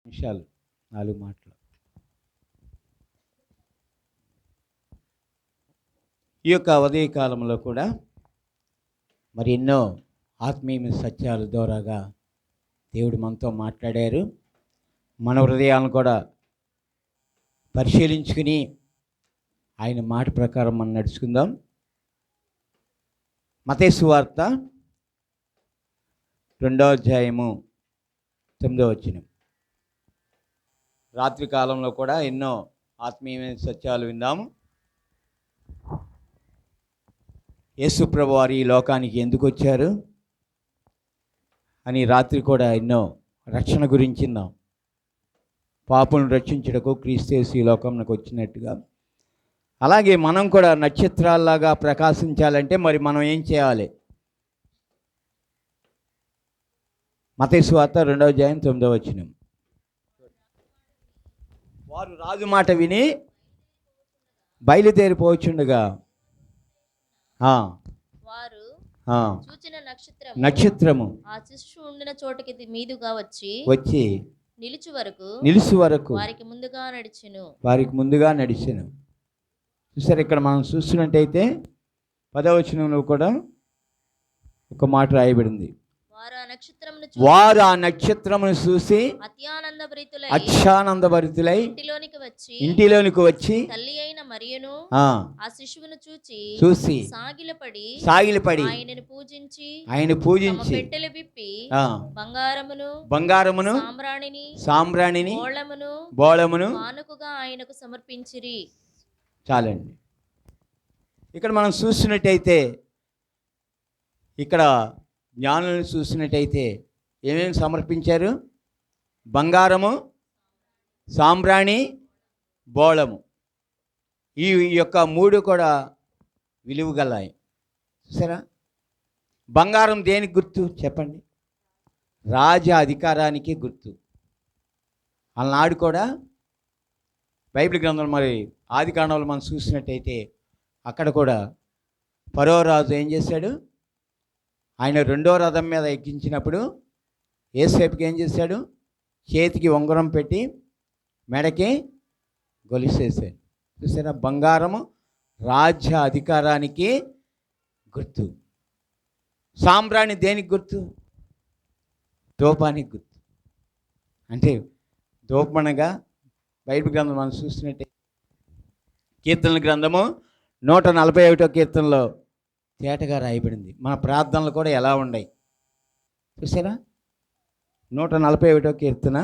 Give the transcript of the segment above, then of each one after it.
నిమిషాలు 4 మాటలు. ఈ యొక్క ఉదయ కాలంలో కూడా మరి ఎన్నో ఆత్మీయ సత్యాల ద్వారాగా దేవుడు మనతో మాట్లాడారు. మన హృదయాలను కూడా పరిశీలించుకుని ఆయన మాట ప్రకారం మనం నడుచుకుందాం. మత్తయి సువార్త 2వ అధ్యాయము 9వ వచనం. రాత్రి కాలంలో కూడా ఎన్నో ఆత్మీయమైన సత్యాలు విందాము. యేసు ప్రభు వారు ఈ లోకానికి ఎందుకు వచ్చారు అని రాత్రి కూడా ఎన్నో రక్షణ గురించి విందాం. పాపులను రక్షించుటకు క్రీస్తు యేసు ఈ లోకంలోకి వచ్చినట్టుగా అలాగే మనం కూడా నక్షత్రాల్లాగా ప్రకాశించాలంటే మరి మనం ఏం చేయాలి? మత్తయి సువార్త 2వ అధ్యాయం 9వ వచనం. వారు రాజు మాట విని బయలుదేరిపోవచ్చుండగా వారు చూచిన నక్షత్రము ఆ శిశువు ఉండిన చోటుకి మీదుగా వచ్చి నిలుచు వరకు వారికి ముందుగా నడిచెను. చూసారు, ఇక్కడ మనం చూస్తున్నట్టయితే 10వ వచనంలో కూడా ఒక మాట రాయబడింది. వారు ఆ నక్షత్రమును చూసి అత్యానందభరితులై ఇంటిలోనికి వచ్చి తల్లి అయిన మరియును ఆ శిశువును చూసి సాగిలపడి ఆయన పూజించి పెట్టెలు విప్పి బంగారమును సాంబ్రాణిని బోళమును కానుకగా ఆయనకు సమర్పించిరి. చాలండి. ఇక్కడ మనం చూసినట్టయితే, ఇక్కడ జ్ఞానులను చూసినట్టయితే ఏమేమి సమర్పించారు? బంగారము, సాంబ్రాణి, బోళము. ఈ యొక్క 3 కూడా విలువ గలవి. చూసారా? బంగారం దేనికి గుర్తు చెప్పండి? రాజ అధికారానికి గుర్తు. అలనాడు కూడా బైబిల్ గ్రంథంలో మరి ఆది కాండంలో మనం చూసినట్టయితే అక్కడ కూడా ఫరో రాజు ఏం చేశాడు? ఆయన 2వ రథం మీద ఎక్కించినప్పుడు యేసేపుకి ఏం చేశాడు? చేతికి ఉంగరం పెట్టి మెడకి గొలుసేసాడు. చూసారా? బంగారము రాజ్య అధికారానికి గుర్తు. సాంబ్రాణి దేనికి గుర్తు? ధూపానికి గుర్తు. అంటే ధూపమనగా బైబిల్ గ్రంథం మనం చూసినట్టే కీర్తనల గ్రంథము 141వ కీర్తనలో తేటగా రాయబడింది. మన ప్రార్థనలు కూడా ఎలా ఉన్నాయి చూసారా? 141వ కీర్తన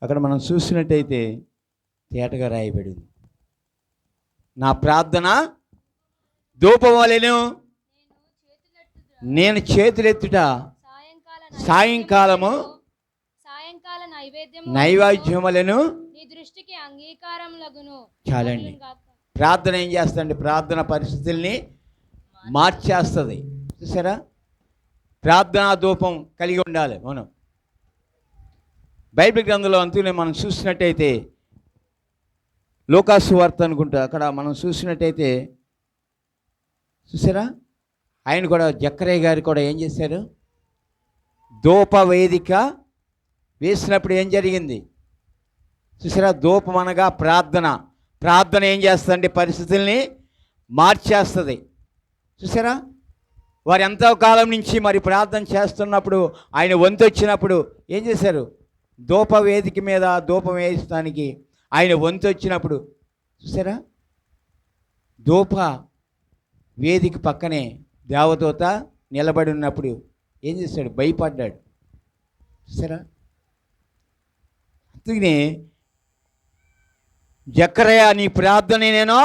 అక్కడ మనం చూసినట్టయితే తేటగా రాయబడింది. నా ప్రార్థన ధూపం వలెను, నేను చేతులెత్తుట సాయంకాలము నైవేద్యం వలెను నీ దృష్టికి అంగీకారములగును. చాలండి. ప్రార్థన ఏం చేస్తుంది? ప్రార్థన పరిస్థితుల్ని మార్చేస్తుంది. చూసారా? ప్రార్థనా ధూపం కలిగి ఉండాలి మనం. బైబిల్ గ్రంథంలో అంతనే మనం చూసినట్టయితే లూకా సువార్త అనుకుంటా, అక్కడ మనం చూసినట్టయితే చూసారా? ఆయన కూడా జక్కరయ్య గారు కూడా ఏం చేశారు? ధూప వేదిక వేసినప్పుడు ఏం జరిగింది చూసారా? ధూపం అనగా ప్రార్థన ఏం చేస్తుందంటే పరిస్థితుల్ని మార్చేస్తుంది. చూసారా? వారు ఎంతో కాలం నుంచి మరి ప్రార్థన చేస్తున్నప్పుడు ఆయన వంతు వచ్చినప్పుడు ఏం చేశారు? ధూప వేదిక మీద ధూపం వేయడానికి ఆయన వంతు వచ్చినప్పుడు చూసారా? ధూప వేదిక పక్కనే దేవదూత నిలబడి ఉన్నప్పుడు ఏం చేశాడు? భయపడ్డాడు. చూసారా? అందుకని జక్కరయ్య నీ ప్రార్థన నేను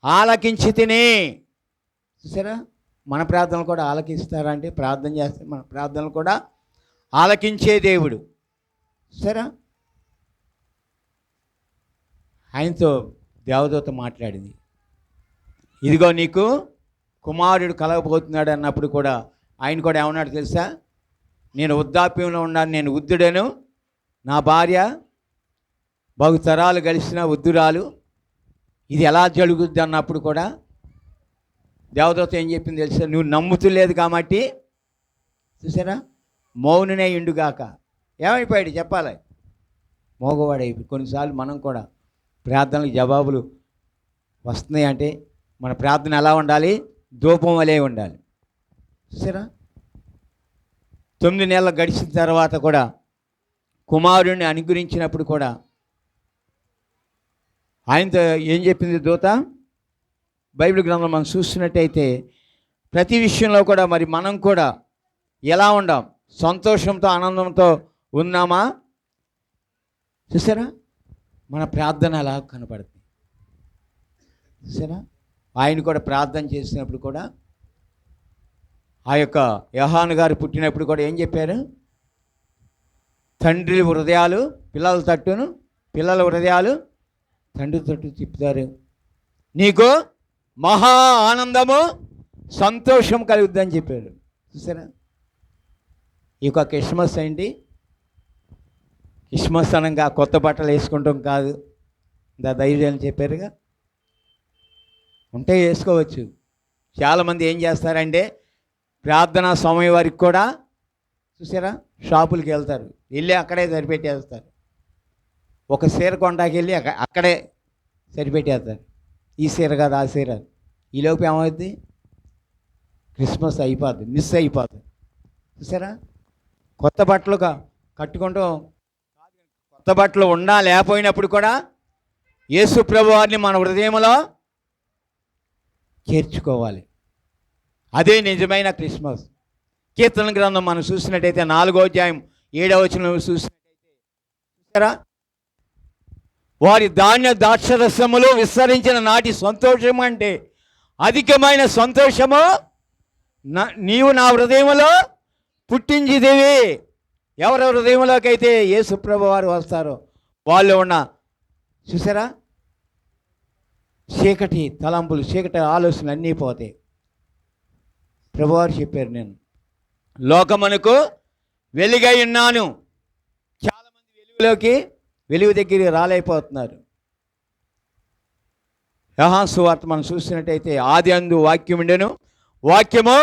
ఆలకించి తిని. చూసారా? మన ప్రార్థనలు కూడా ఆలకిస్తారా అంటే ప్రార్థన చేస్తే మన ప్రార్థనలు కూడా ఆలకించే దేవుడు. చూసారా? ఆయనతో దేవదూత మాట్లాడింది. ఇదిగో నీకు కుమారుడు కలగబోతున్నాడు అన్నప్పుడు కూడా ఆయన కూడా ఏమన్నాడు తెలుసా? నేను వృద్ధాప్యంలో ఉన్నాను, నేను వృద్ధుడను, నా భార్య బహుతరాలు గడిచిన వృద్ధురాలు, ఇది ఎలా జరుగుద్ది అన్నప్పుడు కూడా దేవదూత ఏం చెప్పింది తెలుసా? నువ్వు నమ్ముతులేదు కాబట్టి చూసారా? మౌనునే ఇండుగాక. ఏమైపోయాడు చెప్పాలి? మోగవాడైపోయి. కొన్నిసార్లు మనం కూడా ప్రార్థనలకు జవాబులు వస్తున్నాయి అంటే మన ప్రార్థన ఎలా ఉండాలి? ధూపం వలె ఉండాలి. చూసారా? 9 నెలలు గడిచిన తర్వాత కూడా కుమారుడిని అనుగ్రహించినప్పుడు కూడా ఆయనతో ఏం చెప్పింది దూత? బైబిల్ గ్రంథం మనం చూస్తున్నట్టయితే ప్రతి విషయంలో కూడా మరి మనం కూడా ఎలా ఉండాం? సంతోషంతో ఆనందంతో ఉన్నామా? చూసారా? మన ప్రార్థన ఎలా కనపడుతుంది. చూసారా? ఆయన కూడా ప్రార్థన చేసినప్పుడు కూడా ఆ యొక్క యోహాను గారు పుట్టినప్పుడు కూడా ఏం చెప్పారు? తండ్రి హృదయాలు పిల్లల తట్టును, పిల్లల హృదయాలు తండ్రి తట్టు తిప్పుతారు. నీకు మహా ఆనందము సంతోషం కలుగుద్దని చెప్పారు. చూసారా? ఈ యొక్క క్రిస్మస్ ఏంటి? క్రిస్మస్ అనగా కొత్త బట్టలు వేసుకుంటాం కాదు. ధైర్యాన్ని చెప్పారుగా, ఉంటే వేసుకోవచ్చు. చాలామంది ఏం చేస్తారంటే ప్రార్థనా సమయం వరకు కూడా చూసారా షాపులకి వెళ్తారు, వెళ్ళి అక్కడే సరిపెట్టేస్తారు. ఒక చీర కొంటాకి వెళ్ళి అక్కడే సరిపెట్టేస్తారు. ఈ చీర కాదు ఆ చీర. ఈలోపు ఏమవుద్ది? క్రిస్మస్ అయిపోద్ది, మిస్ అయిపోద్ది. చూసారా? కొత్త బట్టలు కట్టుకుంటూ, కొత్త బట్టలు ఉన్నా లేకపోయినప్పుడు కూడా యేసు ప్రభు వారిని మన హృదయంలో చేర్చుకోవాలి. అదే నిజమైన క్రిస్మస్. కీర్తన గ్రంథం మనం చూసినట్టయితే 4వ అధ్యాయం 7వ వచనం చూసినట్టయితే చూసారా? వారి ధాన్య ద్రాక్షరసములు విస్తరించిన నాటి సంతోషం అంటే అధికమైన సంతోషము నీవు నా హృదయంలో పుట్టించిదివి. ఎవరి హృదయంలోకి అయితే యేసు ప్రభు వారు వస్తారో వాళ్ళు ఉన్న చూసారా చీకటి తలంపులు, చీకటి ఆలోచనలు అన్నీ పోతాయి. ప్రభువారు చెప్పారు, నేను లోకమునకు వెలుగై ఉన్నాను. చాలామంది వెలుగు దగ్గరికి రాలేకపోతున్నారు. యోహాను సువార్త మనం చూసినట్టయితే ఆది అందు వాక్యం ఉండెను, వాక్యము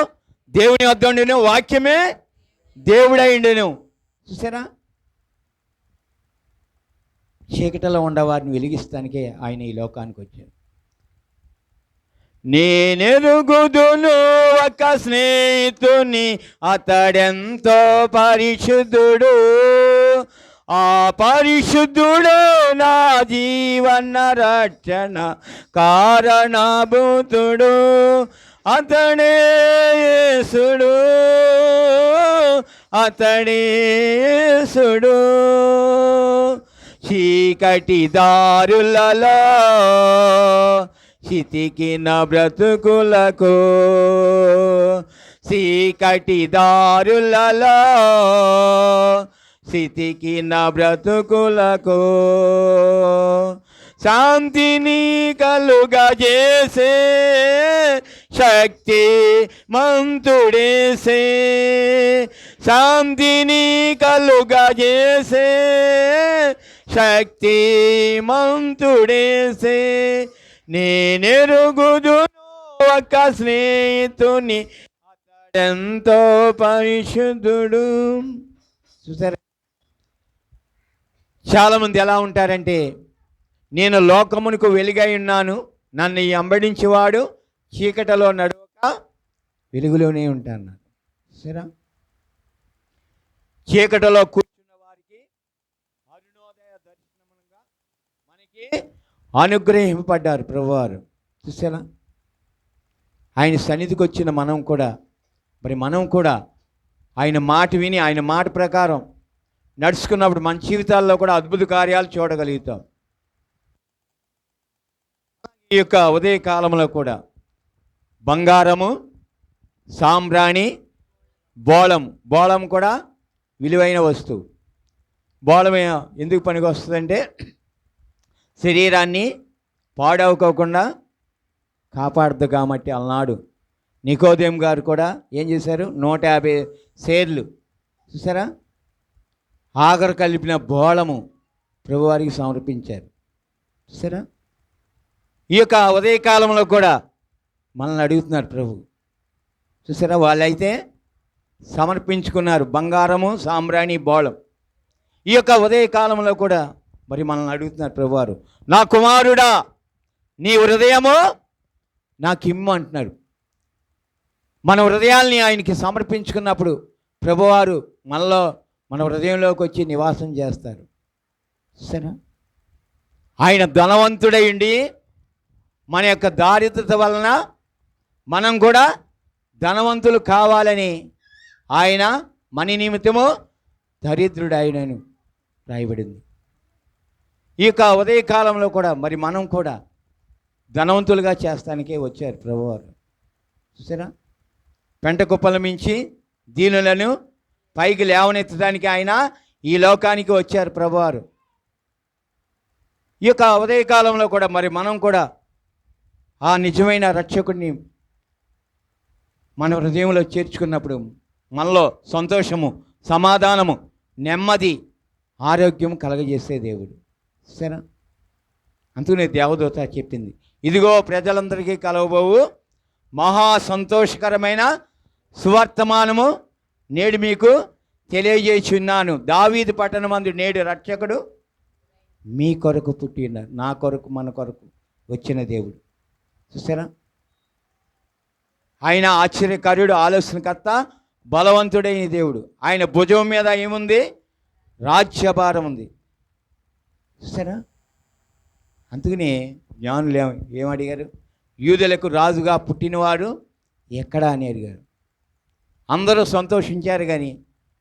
దేవుని వద్ద ఉండెను, వాక్యమే దేవుడై ఉండెను. చూసారా? చీకటిలో ఉండవారిని వెలిగిస్తానికే ఆయన ఈ లోకానికి వచ్చారు. నేనెరుగుదును ఒక స్నేహితుని, అతడెంతో పరిశుద్ధుడు, ఆ పరిశుద్ధుడే నా జీవన రక్షణ కారణభూతుడు, అతడే యేసుడు, అతడే యేసుడు. చీకటి దారులలో చితికిన బ్రతుకులకు, చీకటి దారులలో చితికిన బ్రతుకులకు శాంతిని కలుగజేసే శక్తి మంతుడేసే, శాంతిని కలుగజేసే శక్తి మంతుడేసే. నేనెరుగుదును ఒక స్నేహితుని, అతడెంతో పరిశుద్ధుడు. చూసారా? చాలామంది ఎలా ఉంటారంటే నేను లోకమునకు వెలుగై ఉన్నాను, నన్ను వెంబడించేవాడు చీకటిలో నడవక వెలుగులోనే ఉంటాను. సరే? చీకటిలో కూర్చున్న వారికి అరుణోదయ దర్శనముగా మనకి అనుగ్రహింపబడ్డారు ప్రభువారు. చూసారా? ఆయన సన్నిధికి వచ్చిన మనం కూడా ఆయన మాట విని ఆయన మాట ప్రకారం నడుచుకున్నప్పుడు మన జీవితాల్లో కూడా అద్భుత కార్యాలు చూడగలుగుతాం. ఈ యొక్క ఉదయకాలంలో కూడా బంగారము, సాంబ్రాణి, బోళం కూడా విలువైన వస్తువు. బోళం ఎందుకు పనికి వస్తుందంటే శరీరాన్ని పాడవుకోకుండా కాపాడుతుంది కాబట్టి అలనాడు నికోదేము గారు కూడా ఏం చేశారు? 150 సేర్లు చూసారా ఆఖరు కలిపిన బోళము ప్రభువారికి సమర్పించారు. చూసారా? ఈ యొక్క ఉదయకాలంలో కూడా మనల్ని అడుగుతున్నారు ప్రభు. చూసారా? వాళ్ళైతే సమర్పించుకున్నారు బంగారము, సాంబ్రాణి, బోళం. ఈ యొక్క ఉదయ కాలంలో కూడా మరి మనల్ని అడుగుతున్నారు ప్రభువారు, నా కుమారుడా నీ హృదయము నాకు ఇమ్ము అంటున్నాడు. మన హృదయాల్ని ఆయనకి సమర్పించుకున్నప్పుడు ప్రభువారు మనలో మన హృదయంలోకి వచ్చి నివాసం చేస్తారు. సరే, ఆయన ధనవంతుడై ఉండి మన యొక్క దారిద్రత వలన మనం కూడా ధనవంతులు కావాలని ఆయన మన నిమిత్తము దరిద్రుడు ఆయనను రాయబడింది. ఈ యొక్క ఉదయకాలంలో కూడా మరి మనం కూడా ధనవంతులుగా చేస్తానికే వచ్చారు ప్రభువారు. చూసారా, పెంట కుప్పల మించి దీనులను పైకి లేవనెత్తడానికి ఆయన ఈ లోకానికి వచ్చారు ప్రభువారు. ఈ యొక్క ఉదయకాలంలో కూడా మరి మనం కూడా ఆ నిజమైన రక్షకుడిని మన హృదయంలో చేర్చుకున్నప్పుడు మనలో సంతోషము, సమాధానము, నెమ్మది, ఆరోగ్యం కలగజేసే దేవుడు. సరే, అందుకనే దేవదూత చెప్పింది, ఇదిగో ప్రజలందరికీ కలవబోవు మహా సంతోషకరమైన సువర్తమానము నేడు మీకు తెలియజేయుచున్నాను. దావీదు పట్టణమందు నేడు రక్షకుడు మీ కొరకు పుట్టిన, నా కొరకు మన కొరకు వచ్చిన దేవుడు. చూసారా, ఆయన ఆశ్చర్యకార్యుడు, ఆలోచనకర్త, బలవంతుడైన దేవుడు. ఆయన భుజం మీద ఏముంది? రాజ్యభారం ఉంది. చూసారా, అందుకని జ్ఞానులు ఏమడిగారు? యూదులకు రాజుగా పుట్టినవాడు ఎక్కడా అని అడిగారు. అందరూ సంతోషించారు కానీ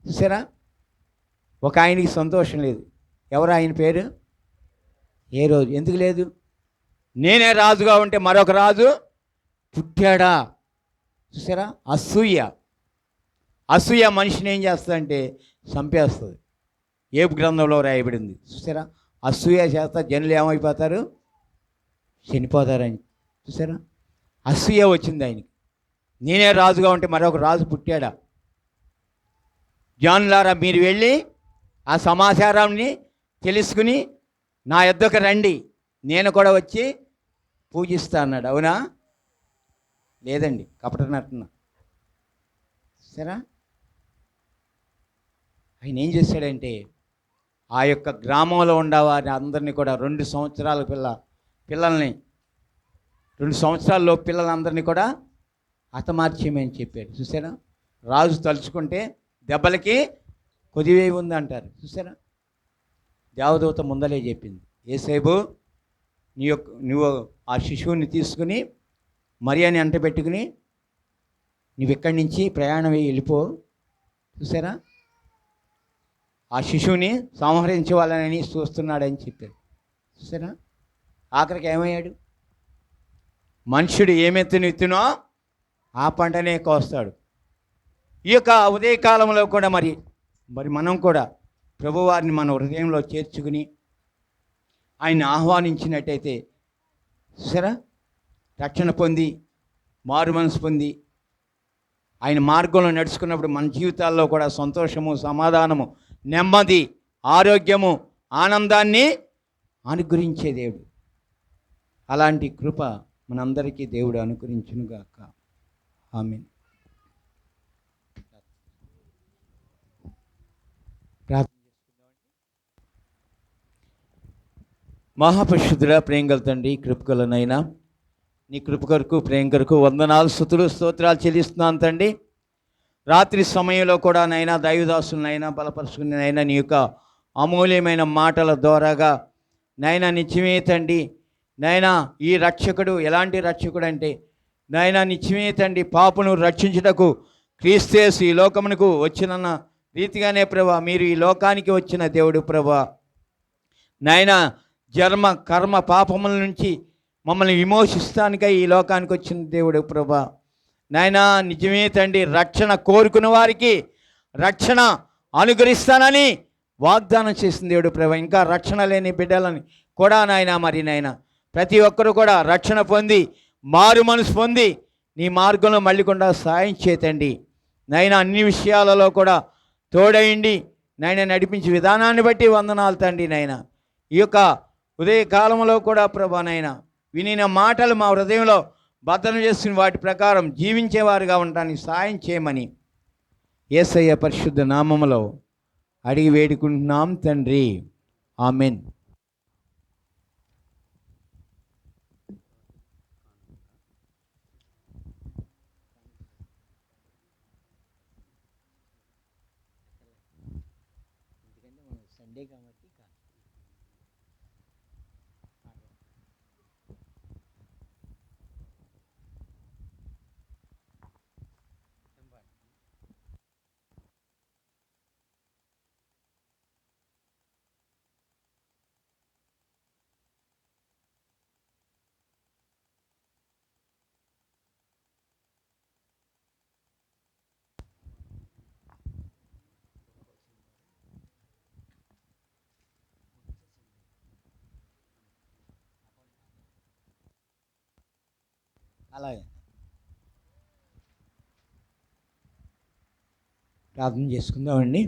చూసారా, ఒక ఆయనకి సంతోషం లేదు. ఎవరు ఆయన పేరు? ఏ రోజు ఎందుకు లేదు? నేనే రాజుగా ఉంటే మరొక రాజు పుట్టాడా? చూసారా, అసూయ. అసూయ మనిషిని ఏం చేస్తుందంటే చంపేస్తుంది. ఏపు గ్రంథంలో రాయబడింది. చూసారా, అసూయ చేస్తా జనులు ఏమైపోతారు? చనిపోతారని. చూసారా, అసూయ వచ్చింది ఆయనకి. నేనే రాజుగా ఉంటే మరొక రాజు పుట్టాడా? జానులారా, మీరు వెళ్ళి ఆ సమాచారాన్ని తెలుసుకుని నా యొద్దకు రండి, నేను కూడా వచ్చి పూజిస్తా అన్నాడు. అవునా? లేదండి, కపటనట్టున్నా. సరే, ఆయన ఏం చేశాడంటే ఆ యొక్క గ్రామంలో ఉండవారి అందరినీ కూడా 2 సంవత్సరాల పిల్లల్ని 2 సంవత్సరాల్లో పిల్లలందరినీ కూడా హతమార్చేయమని చెప్పాడు. చూసారా, రాజు తలుచుకుంటే దెబ్బలకి కొదివే ఉంది అంటారు. చూసారా, దేవదూత ముందలే చెప్పింది, యేసేపు నువ్వు ఆ శిశువుని తీసుకుని మరియాని అంట పెట్టుకుని నువ్వు ఇక్కడి నుంచి ప్రయాణం వెళ్ళిపో. చూసారా, ఆ శిశువుని సంహరించవాలని చూస్తున్నాడని చెప్పాడు. చూసారా, ఆఖరికి ఏమయ్యాడు? మనుషుడు ఏమెత్తును విత్తునో ఆ పంటనే కోస్తాడు. ఈ యొక్క ఉదయకాలంలో కూడా మరి మనం కూడా ప్రభువారిని మన హృదయంలో చేర్చుకుని ఆయన్ని ఆహ్వానించినట్టయితే సరే, రక్షణ పొంది మారు మనసు పొంది ఆయన మార్గంలో నడుచుకున్నప్పుడు మన జీవితాల్లో కూడా సంతోషము, సమాధానము, నెమ్మది, ఆరోగ్యము, ఆనందాన్ని అనుగ్రహించే దేవుడు. అలాంటి కృప మనందరికీ దేవుడు అనుగ్రహించునుగాక. ఆమేన్. మహాపరిశుద్ధుడా, ప్రేమ గల తండ్రి, కృపగలనైనా నీ కృప కొరకు, ప్రేమ కొరకు వందనాలు, స్తుతులు, స్తోత్రాలు చెల్లిస్తున్నాను తండ్రి. రాత్రి సమయంలో కూడా నైనా దైవదాసులనైనా బలపరుచుకున్నైనా నీ యొక్క అమూల్యమైన మాటల ద్వారాగా నైనా నిత్యమే తండ్రి, నైనా ఈ రక్షకుడు ఎలాంటి రక్షకుడు అంటే నైనా నిత్యమే తండ్రి, పాపును రక్షించుటకు క్రీస్తు ఈ లోకమునకు వచ్చిన రీతిగానే ప్రభా మీరు ఈ లోకానికి వచ్చిన దేవుడు ప్రభా. నైనా జన్మ కర్మ పాపముల నుంచి మమ్మల్ని విమోచిస్తానికై ఈ లోకానికి వచ్చిన దేవుడు ప్రభా. నాయనా నిజమే తండ్రి, రక్షణ కోరుకున్న వారికి రక్షణ అనుగ్రహిస్తానని వాగ్దానం చేసిన దేవుడు ప్రభా. ఇంకా రక్షణ లేని బిడ్డలని కూడా నాయనా మరి నాయన ప్రతి ఒక్కరూ కూడా రక్షణ పొంది మారు మనసు పొంది నీ మార్గంలో మళ్ళీకుండా సాయం చేతండి నాయన. అన్ని విషయాలలో కూడా తోడయండి నాయన, నడిపించే విధానాన్ని బట్టి వందనాలు తండ్రి నాయన. ఈ యొక్క ఉదయకాలంలో కూడా ప్రభా నాయన వినిన మాటలు మా హృదయంలో భద్రం చేసుకుని వాటి ప్రకారం జీవించేవారుగా ఉండడానికి సాయం చేయమని యేసయ్య పరిశుద్ధ నామములో అడిగి వేడుకుంటున్నాం తండ్రి, ఆమెన్. అలాగే ప్రార్థన చేసుకుందామండి.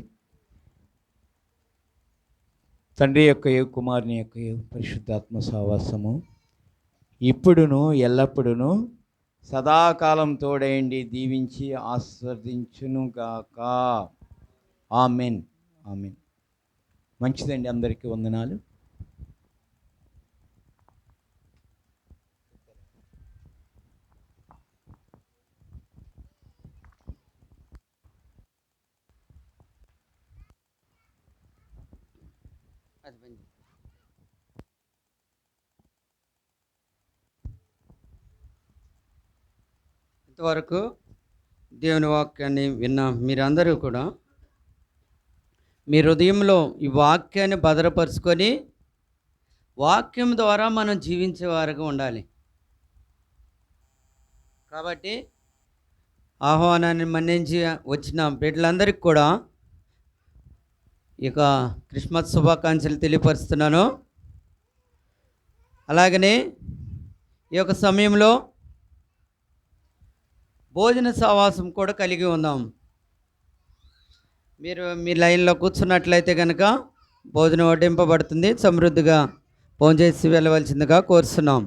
తండ్రి యొక్క కుమారుని యొక్క పరిశుద్ధాత్మ సహవాసము ఇప్పుడును ఎల్లప్పుడును సదాకాలం తోడేయండి, దీవించి ఆస్వాదించునుగాక. Amen, amen. మంచిదండి, అందరికీ వందనాలు. ఇంతవరకు దేవుని వాక్యాన్ని విన్న మీరందరూ కూడా మీ హృదయంలో ఈ వాక్యాన్ని భద్రపరుచుకొని వాక్యం ద్వారా మనం జీవించేవారుగా ఉండాలి. కాబట్టి ఆహ్వానాన్ని మన్నించి వచ్చిన బిడ్డలందరికీ కూడా ఇక క్రిస్మస్ శుభాకాంక్షలు తెలియపరుస్తున్నాను. అలాగనే ఈ యొక్క సమయంలో భోజన సహవాసం కూడా కలిగి ఉందాం. మీరు మీ లైన్లో కూర్చున్నట్లయితే కనుక భోజనం వడ్డింపబడుతుంది. సమృద్ధిగా భోంచేసి వెళ్ళవలసిందిగా కోరుతున్నాం.